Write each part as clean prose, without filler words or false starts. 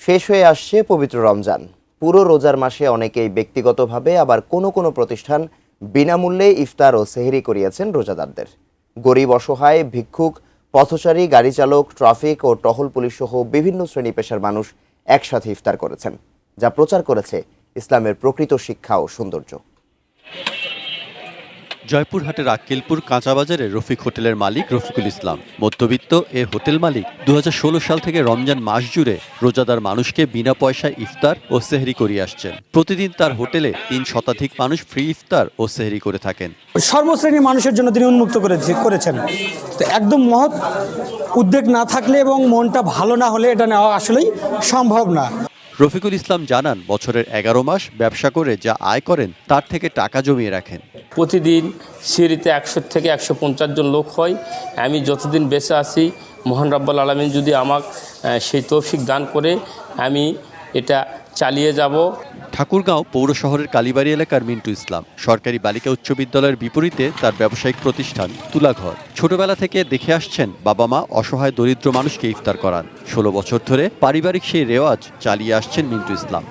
শেষ হয়ে আসছে পবিত্র রমজান। পুরো রোজার মাসে অনেকেই ব্যক্তিগতভাবে, আবার কোনো কোনো প্রতিষ্ঠান বিনামূল্যে ইফতার ও সেহরি করিয়েছেন রোজাদারদের। গরিব, অসহায়, ভিক্ষুক, পথচারী, গাড়ি চালক, ট্রাফিক ও টহল পুলিশ সহ বিভিন্ন শ্রেণী পেশার মানুষ একসাথে ইফতার করেছেন, যা প্রচার করেছে ইসলামের প্রকৃত শিক্ষা ও সৌন্দর্য। জয়পুরহাটের আক্কেলপুর কাঁচাবাজারে রফিক হোটেলের মালিক রফিকুল ইসলাম। মধ্যবিত্ত এ হোটেল মালিক 2016 সাল থেকে রমজান মাস জুড়ে রোজাদার মানুষকে বিনা পয়সায় ইফতার ও সেহরি করিয়ে আসছেন। প্রতিদিন তার হোটেলে 3 শতাধিক মানুষ ফ্রি ইফতার ও সেহরি করে থাকেন। সর্বশ্রেণীর মানুষের জন্য তিনি উন্মুক্ত করেছেন। তো একদম মহৎ উদ্যোগ না থাকলে এবং মনটা ভালো না হলে এটা নেওয়া আসলেই সম্ভব না। রফিকুল ইসলাম জানান, বছরের 11 মাস ব্যবসা করে যা আয় করেন তার থেকে টাকা জমিয়ে রাখেন। প্রতিদিন সিঁড়িতে 100 থেকে 150 জন লোক হয়। আমি যতদিন বেঁচে আছি, মহান রব্বুল আলামিন যদি আমাকে সেই তৌফিক দান করে, আমি এটা চালিয়ে যাব। ঠাকুরগাঁও পৌর শহরের কালীবাড়ি এলাকার মিন্টু ইসলাম সরকারি বালিকা উচ্চ বিদ্যালয়ের বিপরীতে তার ব্যবসায়িক প্রতিষ্ঠান তুলাঘর। ছোটবেলা থেকে দেখে আসছেন বাবা মা অসহায় দরিদ্র মানুষকে ইফতার করান। 16 বছর ধরে পারিবারিক সেই রেওয়াজ চালিয়ে আসছেন মিন্টু ইসলাম।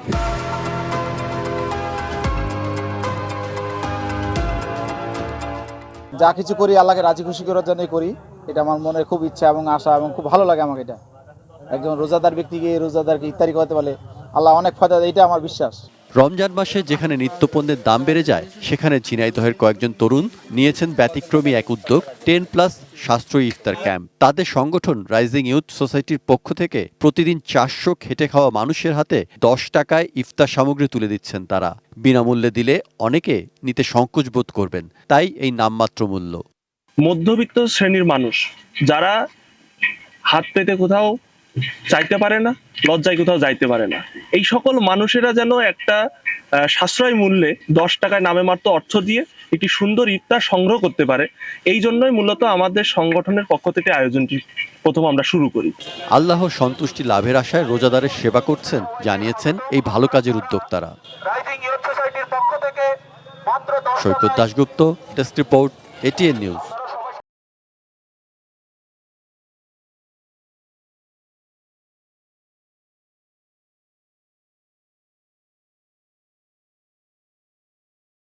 যা কিছু করি আল্লাহকে রাজি খুশি করার জন্যই করি। এটা আমার মনে খুব ইচ্ছা এবং আশা, এবং খুব ভালো লাগে আমাকে। এটা একজন রোজাদার ব্যক্তিকে রোজাদারকে ইফতারি করতে পারলে আল্লাহ অনেক ফায়দা দেয়, এটা আমার বিশ্বাস। রমজান মাসে যেখানে নিত্যপণ্যের দাম বেড়ে যায়, সেখানে ঝিনাইদহের কয়েকজন তরুণ নিয়েছেন ব্যতিক্রমী এক উদ্যোগ, 10+ সাশ্রয়ী ইফতার ক্যাম্প। তাদের সংগঠন রাইজিং ইউথ সোসাইটির পক্ষ থেকে প্রতিদিন 400 খেটে খাওয়া মানুষের হাতে 10 টাকায় ইফতার সামগ্রী তুলে দিচ্ছেন তারা। বিনামূল্যে দিলে অনেকে নিতে সংকোচ বোধ করবেন, তাই এই নামমাত্র মূল্য। মধ্যবিত্ত শ্রেণীর মানুষ যারা হাত পেতে কোথাও চাইতে পারে না, লজ্জায় কোথাও যাইতে পারে না, এই সকল মানুষেরা যেন একটা সাশ্রয় মূল্যে 10 টাকায় নামে মাত্র অর্থ দিয়ে একটি সুন্দর ইফতার সংগ্রহ করতে পারে, এই জন্যই মূলত আমাদের সংগঠনের পক্ষ থেকে আয়োজনটি প্রথম আমরা শুরু করি। আল্লাহর সন্তুষ্টি লাভের আশায় রোজাদারের সেবা করছেন, জানিয়েছেন এই ভালো কাজের উদ্যোক্তারা। Saikat Dasgupta, test report, ATN news.